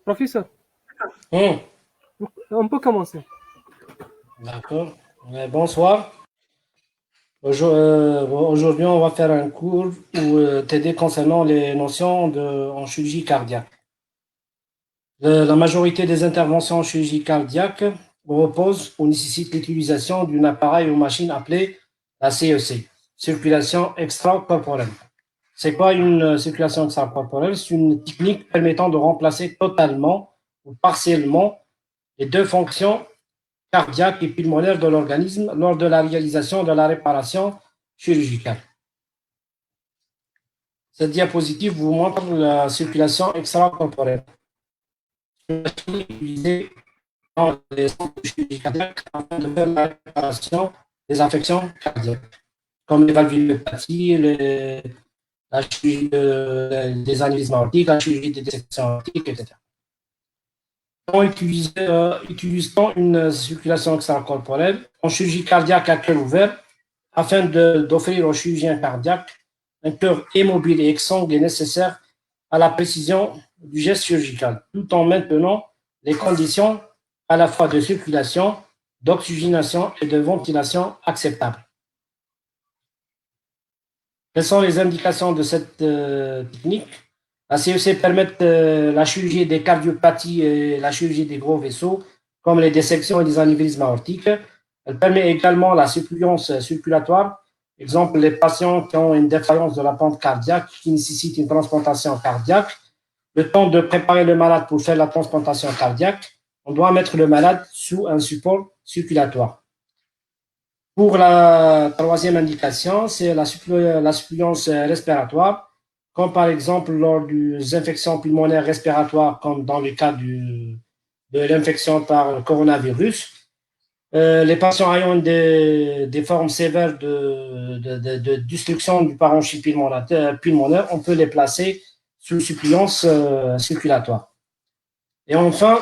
Professeur, Hum, on peut commencer. d'accord. Bonsoir. Aujourd'hui, on va faire un cours où t'aider concernant les notions en chirurgie cardiaque. La majorité des interventions en chirurgie cardiaque reposent ou nécessitent l'utilisation d'un appareil ou machine appelée la CEC, circulation extracorporelle. C'est quoi une circulation extracorporelle? C'est une technique permettant de remplacer totalement ou partiellement les deux fonctions cardiaque et pulmonaire de l'organisme lors de la réalisation de la réparation chirurgicale. Cette diapositive vous montre la circulation extracorporelle utilisée dans les centres chirurgicaux afin de faire la réparation des infections cardiaques, comme les valvulopathies, la chirurgie des anévrismes aortiques, la chirurgie des dissections aortiques, etc. Utilise-t-on une circulation extracorporelle en chirurgie cardiaque à cœur ouvert afin d'offrir aux chirurgiens cardiaques un cœur immobile et exsangue nécessaire à la précision du geste chirurgical, tout en maintenant les conditions à la fois de circulation, d'oxygénation et de ventilation acceptables. Quelles sont les indications de cette technique? La CEC permet la chirurgie des cardiopathies et la chirurgie des gros vaisseaux, comme les dissections et les anévrismes aortiques. Elle permet également la suppléance circulatoire. Exemple, les patients qui ont une défaillance de la pompe cardiaque qui nécessite une transplantation cardiaque. Le temps de préparer le malade pour faire la transplantation cardiaque, on doit mettre le malade sous un support circulatoire. Pour la troisième indication, c'est la suppléance respiratoire, comme par exemple lors des infections pulmonaires respiratoires, comme dans le cas de l'infection par le coronavirus. Les patients ayant des formes sévères de destruction du parenchyme pulmonaire, on peut les placer sous suppléance circulatoire. Et enfin,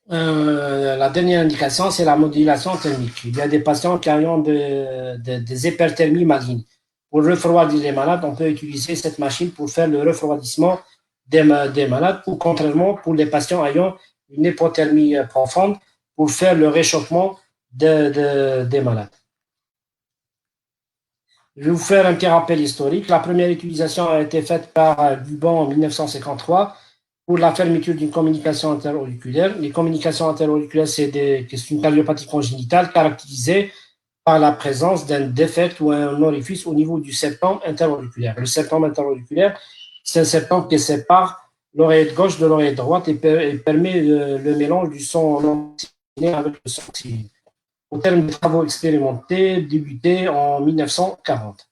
la dernière indication, c'est la modulation thermique. Il y a des patients qui ont des hyperthermies malignes. Pour refroidir les malades, on peut utiliser cette machine pour faire le refroidissement des malades, ou contrairement pour les patients ayant une hypothermie profonde, pour faire le réchauffement des malades. Je vais vous faire un petit rappel historique. La première utilisation a été faite par Guban en 1953 pour la fermeture d'une communication interauriculaire. Les communications interauriculaires, c'est une cardiopathie congénitale caractérisée par la présence d'un défect ou un orifice au niveau du septum interauriculaire. Le septum interauriculaire, c'est un septum qui sépare l'oreille gauche de l'oreille droite et permet le mélange du son oxygéné avec le son oxygéné. Au terme des travaux expérimentés débutés en 1940.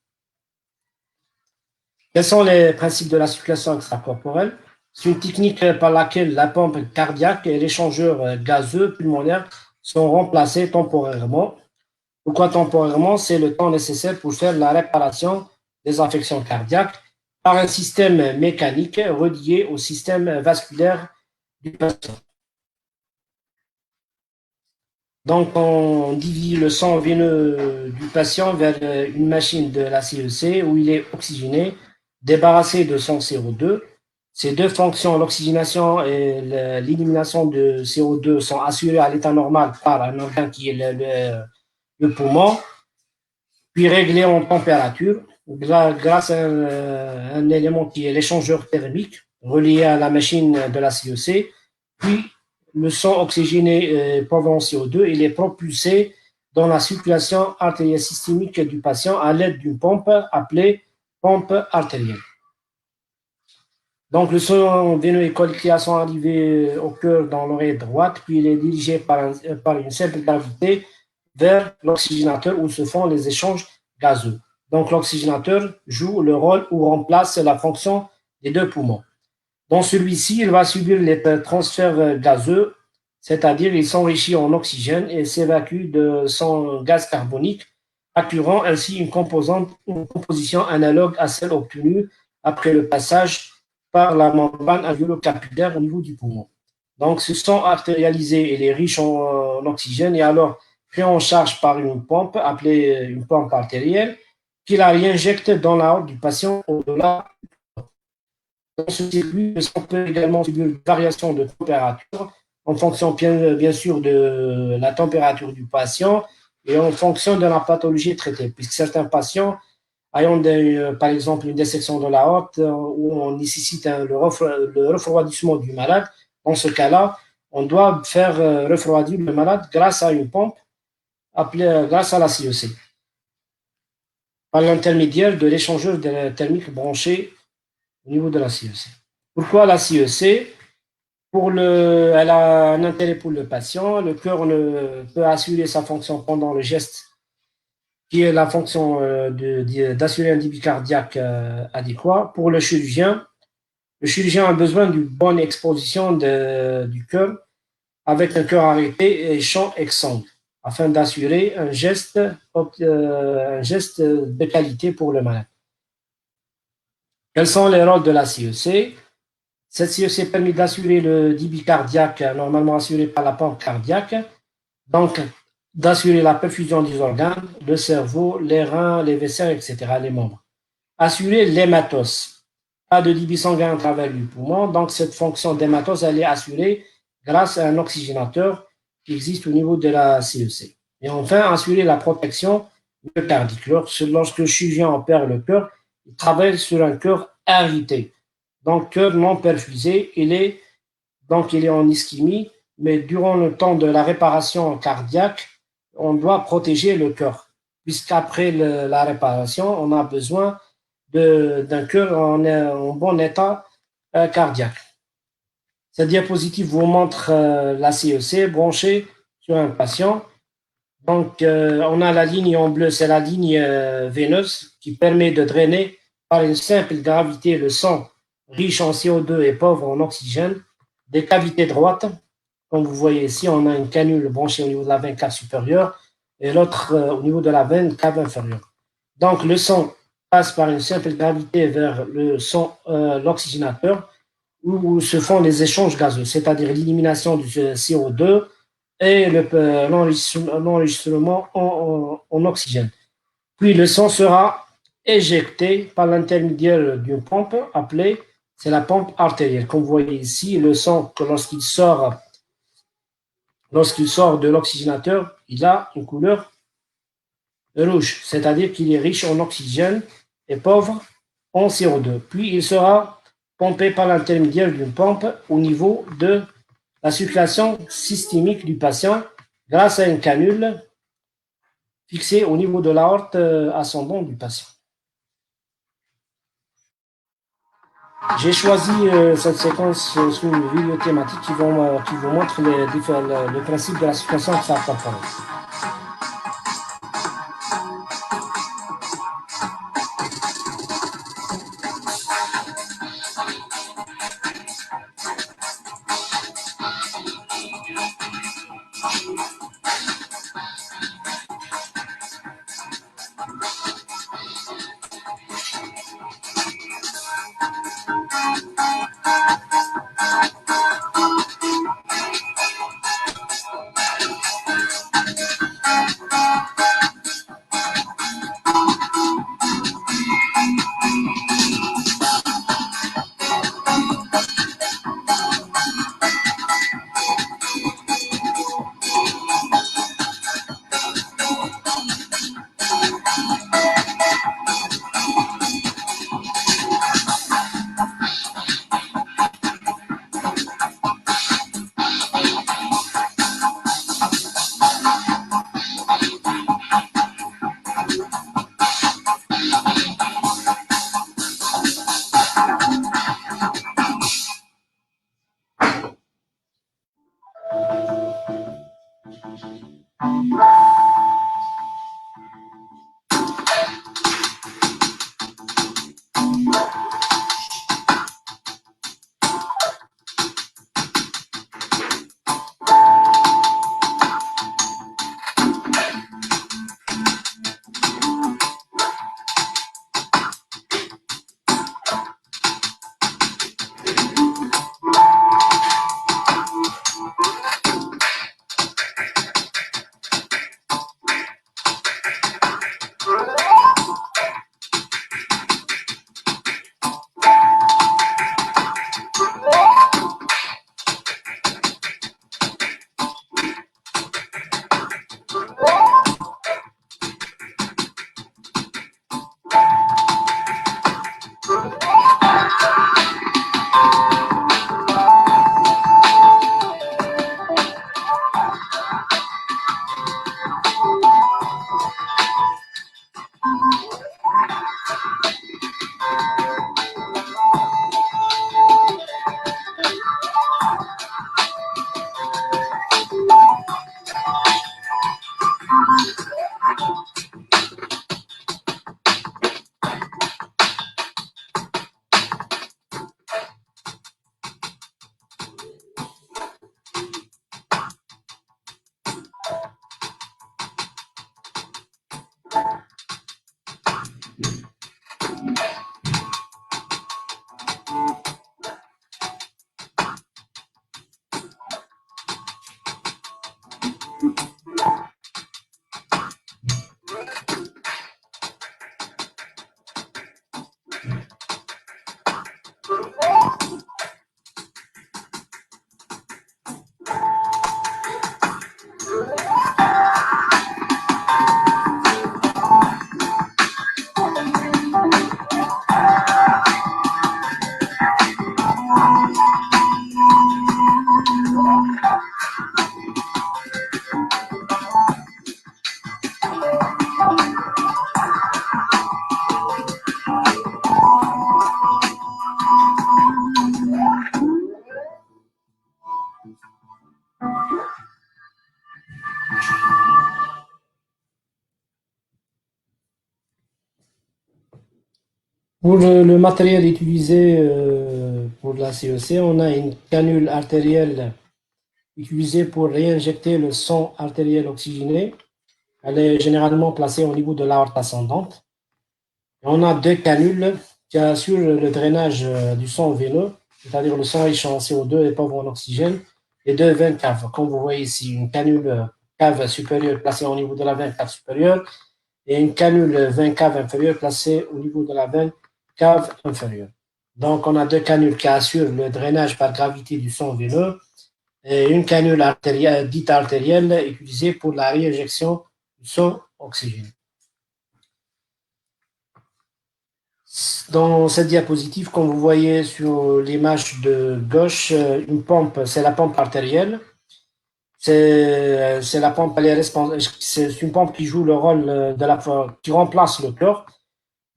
Quels sont les principes de la circulation extracorporelle? C'est une technique par laquelle la pompe cardiaque et l'échangeur gazeux pulmonaire sont remplacés temporairement. Pourquoi temporairement? C'est le temps nécessaire pour faire la réparation des infections cardiaques par un système mécanique relié au système vasculaire du patient. Donc, on divise le sang veineux du patient vers une machine de la CEC où il est oxygéné, débarrassé de son CO2. Ces deux fonctions, l'oxygénation et l'élimination de CO2, sont assurées à l'état normal par un organe qui est le poumon, puis réglées en température grâce à un élément qui est l'échangeur thermique relié à la machine de la CEC, puis le sang oxygéné provenant CO2, il est propulsé dans la circulation artérielle systémique du patient à l'aide d'une pompe appelée pompe artérielle. Donc, le sang veineux est collecté à son arrivée au cœur dans l'oreille droite, puis il est dirigé par une simple gravité vers l'oxygénateur où se font les échanges gazeux. Donc, l'oxygénateur joue le rôle ou remplace la fonction des deux poumons. Dans celui-ci, il va subir les transferts gazeux, c'est-à-dire il s'enrichit en oxygène et s'évacue de son gaz carbonique, accurant ainsi une composition analogue à celle obtenue après le passage par la membrane alvéolo-capillaire au niveau du poumon. Donc, ce sang artérialisé, il est riche en oxygène et alors pris en charge par une pompe appelée une pompe artérielle qui la réinjecte dans la horte du patient au-delà. Dans ce circuit, on peut également subir une variation de température en fonction bien sûr de la température du patient et en fonction de la pathologie traitée, puisque certains patients ayant par exemple une dissection de l'aorte où on nécessite le refroidissement du malade, dans ce cas-là, on doit faire refroidir le malade grâce à une pompe grâce à la CEC, par l'intermédiaire de l'échangeur thermique branché au niveau de la CEC. Pourquoi la CEC? Elle a un intérêt pour le patient. Le cœur peut assurer sa fonction pendant le geste, qui est la fonction d'assurer un débit cardiaque adéquat. Pour le chirurgien a besoin d'une bonne exposition du cœur avec un cœur arrêté et champ exsangue, afin d'assurer un geste de qualité pour le malade. Quels sont les rôles de la CEC? Cette CEC permet d'assurer le débit cardiaque normalement assuré par la pompe cardiaque, donc d'assurer la perfusion des organes, le cerveau, les reins, les vaisseaux, etc., les membres. Assurer l'hématose, pas de débit sanguin à travers le poumon, donc cette fonction d'hématose, elle est assurée grâce à un oxygénateur qui existe au niveau de la CEC. Et enfin, assurer la protection myocardique. Lorsque le chirurgien opère le cœur, il travaille sur un cœur irrité. Donc, cœur non perfusé, il est en ischémie, mais durant le temps de la réparation cardiaque, on doit protéger le cœur, puisqu'après la réparation, on a besoin d'un cœur en bon état cardiaque. Cette diapositive vous montre la CEC branchée sur un patient. Donc, on a la ligne en bleu, c'est la ligne veineuse qui permet de drainer par une simple gravité le sang riche en CO2 et pauvre en oxygène des cavités droites. Comme vous voyez ici, on a une canule branchée au niveau de la veine cave supérieure et l'autre au niveau de la veine cave inférieure. Donc, le sang passe par une simple gravité vers l'oxygénateur où se font les échanges gazeux, c'est-à-dire l'élimination du CO2 et l'enregistrement en oxygène. Puis le sang sera éjecté par l'intermédiaire d'une pompe appelée, c'est la pompe artérielle. Comme vous voyez ici, le sang, lorsqu'il sort de l'oxygénateur, il a une couleur rouge, c'est-à-dire qu'il est riche en oxygène et pauvre en CO2. Puis il sera pompé par l'intermédiaire d'une pompe au niveau de la circulation systémique du patient grâce à une canule fixée au niveau de l'aorte ascendante du patient. J'ai choisi cette séquence sous une vidéo thématique qui vous montre le principe de la circulation extracorporelle. Pour le matériel utilisé pour la CEC, on a une canule artérielle utilisée pour réinjecter le sang artériel oxygéné. Elle est généralement placée au niveau de l'aorte ascendante. On a deux canules qui assurent le drainage du sang veineux, c'est-à-dire le sang riche en CO2 et pauvre en oxygène, et deux veines caves. Comme vous voyez ici, une canule cave supérieure placée au niveau de la veine cave supérieure et une canule veine cave inférieure placée au niveau de la veine cave inférieure. Donc, on a deux canules qui assurent le drainage par gravité du sang veineux et une canule artérielle, dite artérielle utilisée pour la réinjection du sang oxygéné. Dans cette diapositive, comme vous voyez sur l'image de gauche, une pompe, c'est la pompe artérielle. C'est la pompe, c'est une pompe qui joue le rôle qui remplace le cœur.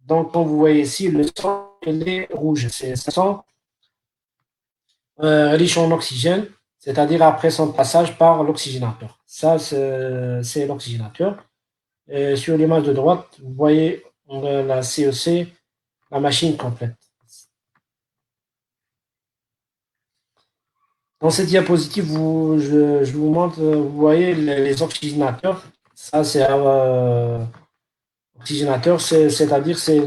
Donc, comme vous voyez ici, le sang, il est rouge. C'est un sang riche en oxygène, c'est-à-dire après son passage par l'oxygénateur. Ça, c'est l'oxygénateur. Sur l'image de droite, vous voyez la CEC, la machine complète. Dans cette diapositive, je vous montre, vous voyez les oxygénateurs. Ça, c'est oxygénateur, c'est-à-dire c'est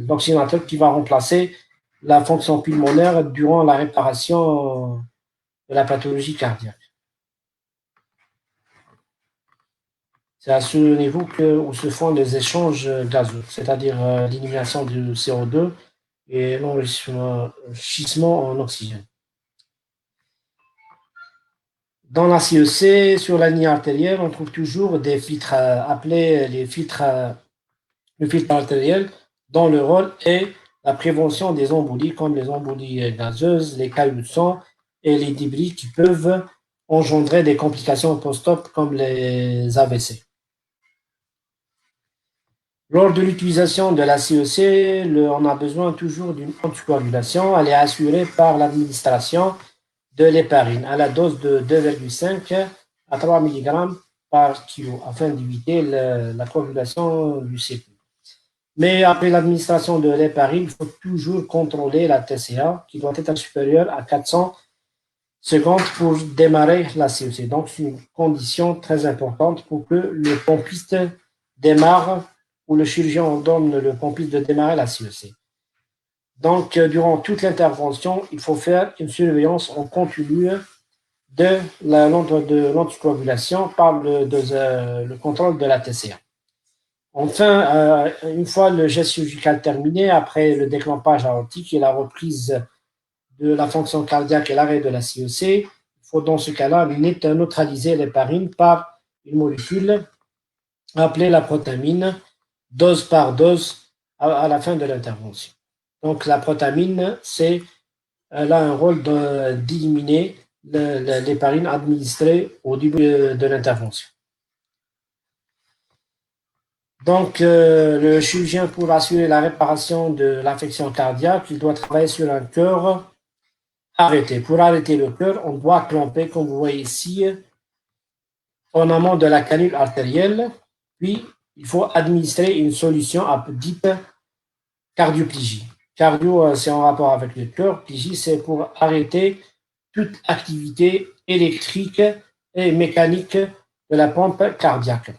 l'oxygénateur qui va remplacer la fonction pulmonaire durant la réparation de la pathologie cardiaque. C'est à ce niveau où se font les échanges gazeux, c'est-à-dire l'élimination du CO2 et l'enrichissement en oxygène. Dans la CEC, sur la ligne artérielle, on trouve toujours des filtres appelés le filtre artériel, dont le rôle est la prévention des embolies, comme les embolies gazeuses, les caillots de sang et les débris qui peuvent engendrer des complications post-op comme les AVC. Lors de l'utilisation de la CEC, on a besoin toujours d'une anticoagulation. Elle est assurée par l'administration de l'héparine à la dose de 2,5 à 3 mg par kilo afin d'éviter la coagulation du CP. Mais après l'administration de l'héparine, il faut toujours contrôler la TCA qui doit être supérieure à 400 secondes pour démarrer la CEC. Donc, c'est une condition très importante pour que le pompiste démarre ou le chirurgien ordonne le pompiste de démarrer la CEC. Donc, durant toute l'intervention, il faut faire une surveillance en continu de l'anticoagulation par le contrôle de la TCA. Enfin, une fois le geste chirurgical terminé, après le déclampage aortique et la reprise de la fonction cardiaque et l'arrêt de la CEC, il faut dans ce cas-là neutraliser l'héparine par une molécule appelée la protamine, dose par dose à la fin de l'intervention. Donc la protamine, elle a un rôle d'éliminer l'héparine administrée au début de l'intervention. Donc, le chirurgien, pour assurer la réparation de l'infection cardiaque, il doit travailler sur un cœur arrêté. Pour arrêter le cœur, on doit clamper, comme vous voyez ici, en amont de la canule artérielle. Puis, il faut administrer une solution dite cardioplégie. Cardio, c'est en rapport avec le cœur. Plégie, c'est pour arrêter toute activité électrique et mécanique de la pompe cardiaque.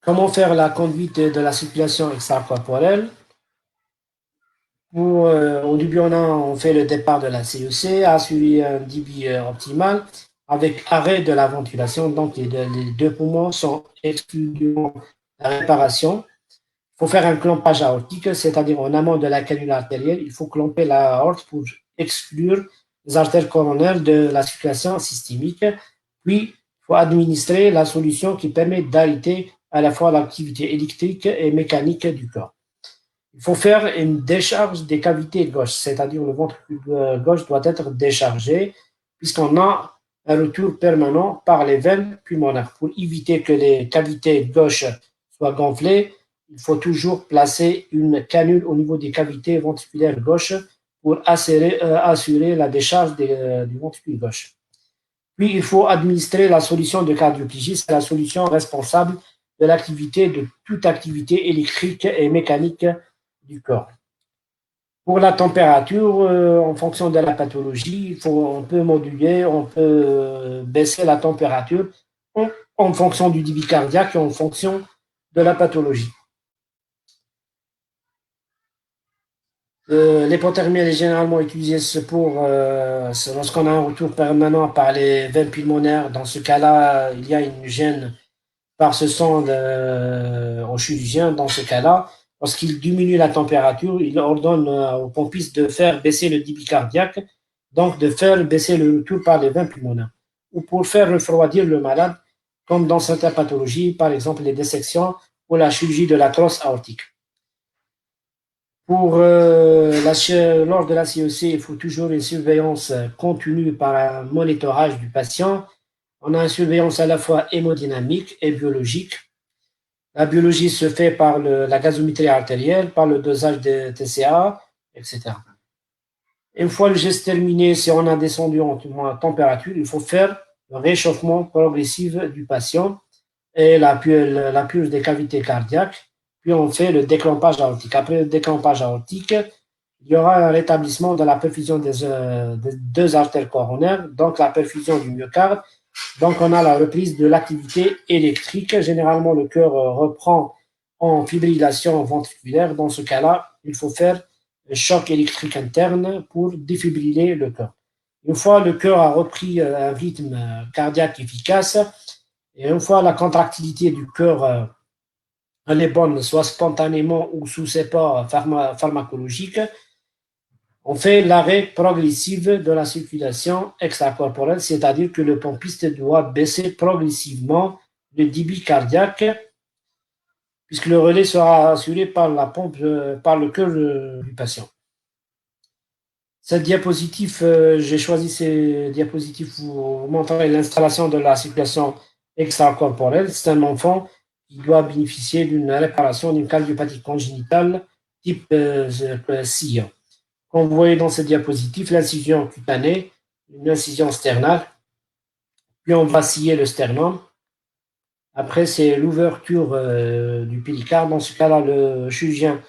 Comment faire la conduite de la circulation extracorporelle? Au début, on fait le départ de la CEC, assurer un débit optimal avec arrêt de la ventilation. Donc, les deux poumons sont exclus de la réparation. Il faut faire un clampage aortique, c'est-à-dire en amont de la canule artérielle, il faut clamper l'aorte pour exclure les artères coronaires de la circulation systémique. Puis, il faut administrer la solution qui permet d'arrêter à la fois l'activité électrique et mécanique du corps. Il faut faire une décharge des cavités gauches, c'est-à-dire le ventricule gauche doit être déchargé puisqu'on a un retour permanent par les veines pulmonaires. Pour éviter que les cavités gauches soient gonflées, il faut toujours placer une canule au niveau des cavités ventriculaires gauches pour assurer la décharge du ventricule gauche. Puis, il faut administrer la solution de cardioplégie. C'est la solution responsable de l'activité de toute activité électrique et mécanique du corps. Pour la température, en fonction de la pathologie, on peut moduler, on peut baisser la température en fonction du débit cardiaque et en fonction de la pathologie. L'hypothermie est généralement utilisée lorsqu'on a un retour permanent par les veines pulmonaires. Dans ce cas-là, il y a une gêne par ce sang au chirurgien. Dans ce cas-là, lorsqu'il diminue la température, il ordonne aux pompistes de faire baisser le débit cardiaque, donc de faire baisser le retour par les veines pulmonaires. Ou pour faire refroidir le malade, comme dans certaines pathologies, par exemple les dissections ou la chirurgie de la crosse aortique. Lors de la CEC, il faut toujours une surveillance continue par un monitorage du patient. On a une surveillance à la fois hémodynamique et biologique. La biologie se fait par la gazométrie artérielle, par le dosage de TCA, etc. Une fois le geste terminé, si on a descendu en température, il faut faire le réchauffement progressif du patient et la purge des cavités cardiaques. Puis on fait le déclampage aortique. Après le déclampage aortique, il y aura un rétablissement de la perfusion des deux artères coronaires, donc la perfusion du myocarde. Donc on a la reprise de l'activité électrique. Généralement, le cœur reprend en fibrillation ventriculaire. Dans ce cas-là, il faut faire un choc électrique interne pour défibriller le cœur. Une fois le cœur a repris un rythme cardiaque efficace, et une fois la contractilité du cœur elle est bonne, soit spontanément ou sous support pharmacologique, on fait l'arrêt progressif de la circulation extracorporelle, c'est-à-dire que le pompiste doit baisser progressivement le débit cardiaque, puisque le relais sera assuré par la pompe, par le cœur du patient. Cette diapositive, j'ai choisi ces diapositives pour vous montrer l'installation de la circulation extracorporelle. C'est un enfant qui doit bénéficier d'une réparation d'une cardiopathie congénitale type SIA. Comme vous voyez dans cette diapositive, l'incision cutanée, une incision sternale, puis on va scier le sternum. Après, c'est l'ouverture du pédicarde. Dans ce cas-là, le chirurgien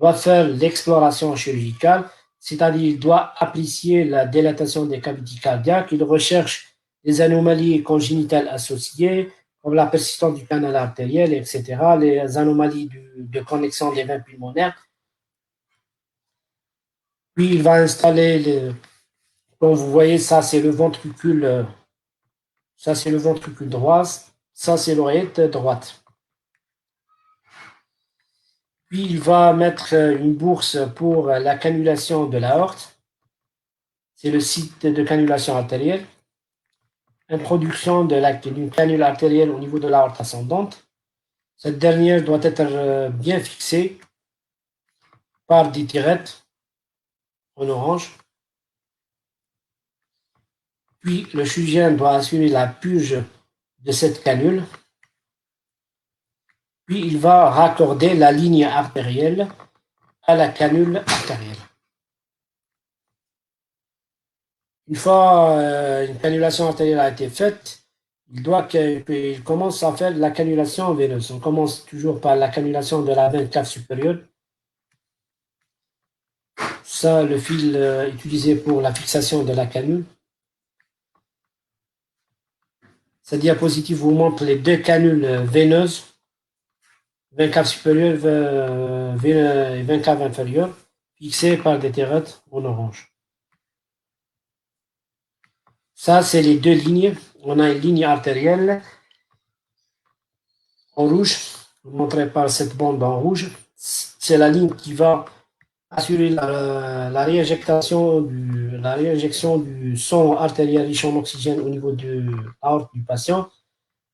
doit faire l'exploration chirurgicale, c'est-à-dire il doit apprécier la dilatation des cavités cardiaques, il recherche des anomalies congénitales associées, comme la persistance du canal artériel, etc., les anomalies de connexion des veines pulmonaires. Puis il va installer, comme vous voyez, ça c'est le ventricule droit, ça c'est l'oreillette droite. Puis il va mettre une bourse pour la cannulation de l'aorte. C'est le site de cannulation artérielle. Introduction d'une canule artérielle au niveau de l'aorte ascendante. Cette dernière doit être bien fixée par des tirettes en orange. Puis le chirurgien doit assurer la purge de cette canule. Puis il va raccorder la ligne artérielle à la canule artérielle. Une fois une cannulation artérielle a été faite, il commence à faire la cannulation veineuse. On commence toujours par la cannulation de la veine cave supérieure. Ça, le fil utilisé pour la fixation de la canule. Cette diapositive vous montre les deux canules veineuses, veine cave supérieure et veine cave inférieure, fixées par des tirettes en orange. Ça, c'est les deux lignes. On a une ligne artérielle en rouge, montrée par cette bande en rouge. C'est la ligne qui va assurer la réinjection du sang artériel riche en oxygène au niveau de l'aorte du patient.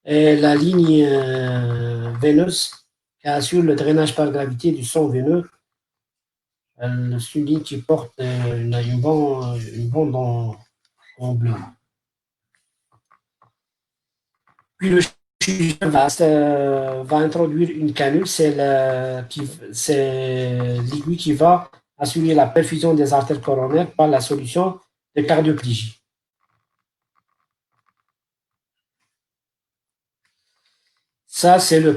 Et la ligne veineuse qui assure le drainage par gravité du sang veineux. C'est une ligne qui porte une bande en bleu. Puis le chirurgien va introduire une canule, c'est l'aiguille qui va assurer la perfusion des artères coronaires par la solution de cardioplégie. Ça, c'est le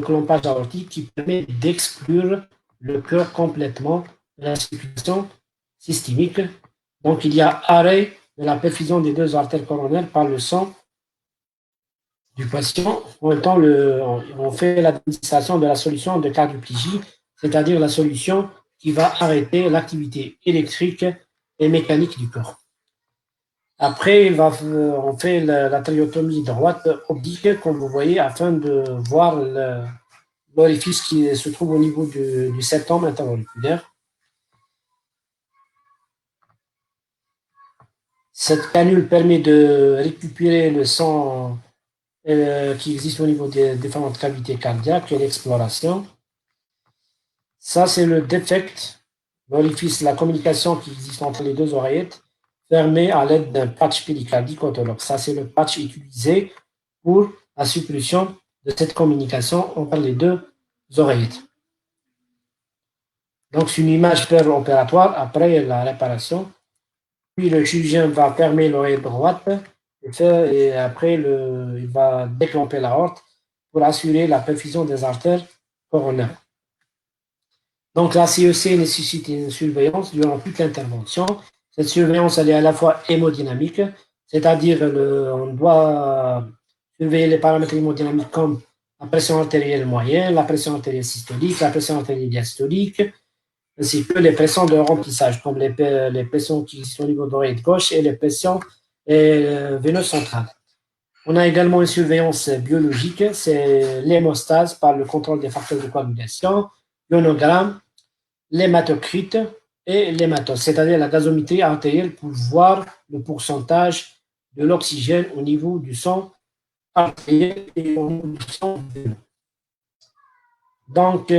clompage aortique qui permet d'exclure le cœur complètement de la circulation systémique. Donc, il y a arrêt de la perfusion des deux artères coronaires par le sang du patient. En même temps, on fait l'administration de la solution de cardioplégie, c'est-à-dire la solution qui va arrêter l'activité électrique et mécanique du corps. Après, on fait la triotomie droite oblique, comme vous voyez, afin de voir l'orifice qui se trouve au niveau du septum interauriculaire. Cette canule permet de récupérer le sang qui existe au niveau des différentes cavités cardiaques et l'exploration. Ça, c'est le defect, l'orifice, la communication qui existe entre les deux oreillettes, fermée à l'aide d'un patch péricardique autologue. Ça, c'est le patch utilisé pour la suppulsion de cette communication entre les deux oreillettes. Donc, c'est une image opératoire après la réparation. Puis, le chirurgien va fermer l'oreille droite et après, il va déclamper l'aorte pour assurer la perfusion des artères coronaires. Donc, la CEC nécessite une surveillance durant toute l'intervention. Cette surveillance, elle est à la fois hémodynamique, c'est-à-dire on doit surveiller les paramètres hémodynamiques comme la pression artérielle moyenne, la pression artérielle systolique, la pression artérielle diastolique, ainsi que les pressions de remplissage, comme les pressions qui sont au niveau de l'oreille gauche et les pressions veineuses centrales. On a également une surveillance biologique, c'est l'hémostase par le contrôle des facteurs de coagulation, l'ionogramme, l'hématocrite et l'hématose, c'est-à-dire la gazométrie artérielle pour voir le pourcentage de l'oxygène au niveau du sang artériel et au niveau du sang veineux. Donc,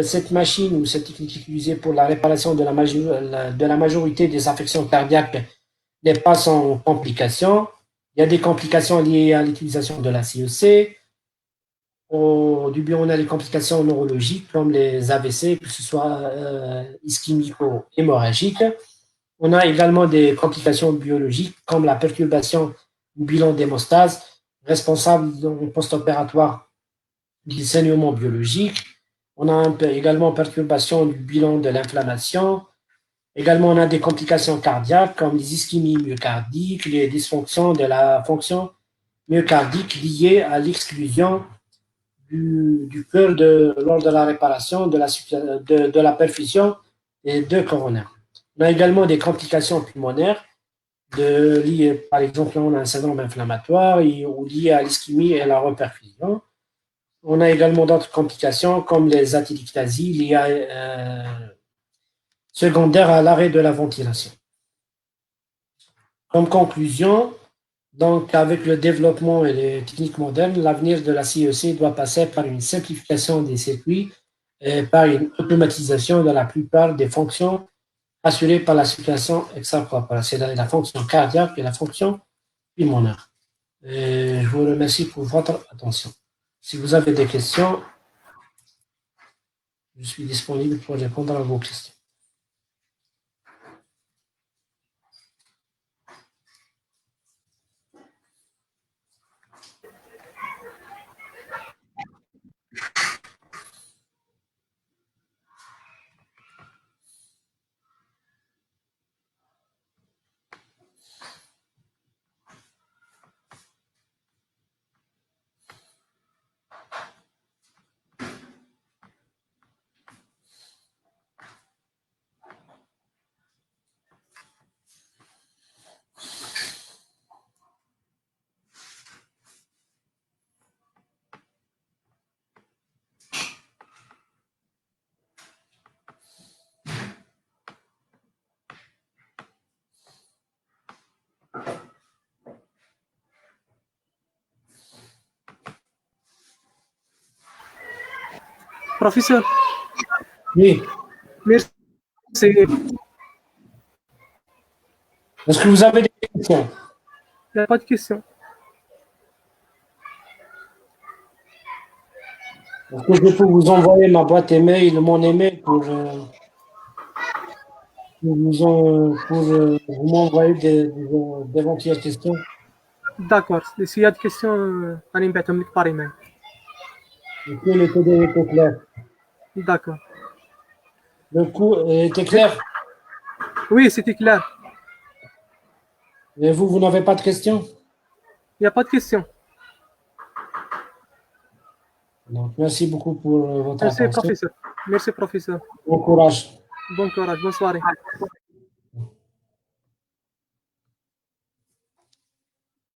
cette machine ou cette technique utilisée pour la réparation de la majorité des affections cardiaques n'est pas sans complications. Il y a des complications liées à l'utilisation de la CEC. Au début, on a les complications neurologiques comme les AVC, que ce soit ischémico-hémorragiques. On a également des complications biologiques comme la perturbation du bilan d'hémostase, responsable post-opératoire du saignement biologique. On a également perturbation du bilan de l'inflammation. Également, on a des complications cardiaques comme les ischémies myocardiques, les dysfonctions de la fonction myocardique liées à l'exclusion du cœur lors de la réparation de la perfusion des deux coronaires. On a également des complications pulmonaires liées, par exemple, on a un syndrome inflammatoire ou lié à l'ischémie et la reperfusion. On a également d'autres complications comme les atylictasies liées secondaires à l'arrêt de la ventilation. Comme conclusion, donc, avec le développement et les techniques modernes, l'avenir de la CEC doit passer par une simplification des circuits et par une automatisation de la plupart des fonctions assurées par la circulation extracorporelle, c'est-à-dire la fonction cardiaque et la fonction pulmonaire. Et je vous remercie pour votre attention. Si vous avez des questions, je suis disponible pour répondre à vos questions. Professeur, Oui. merci. Est-ce que vous avez des questions? Il n'y a pas de question. Est-ce que je peux vous envoyer ma boîte email, mon email pour vous m'envoyer d'éventuelles questions? D'accord. S'il y a des questions, أنا نبعثهم لك par email. Ok, le TD était clair. D'accord. Le coup était clair. Oui, c'était clair. Et vous n'avez pas de questions? Il n'y a pas de question. Donc, merci beaucoup pour votre Merci, attention. professeur. Merci, professeur. Bon courage. Bon courage. Bonne soirée.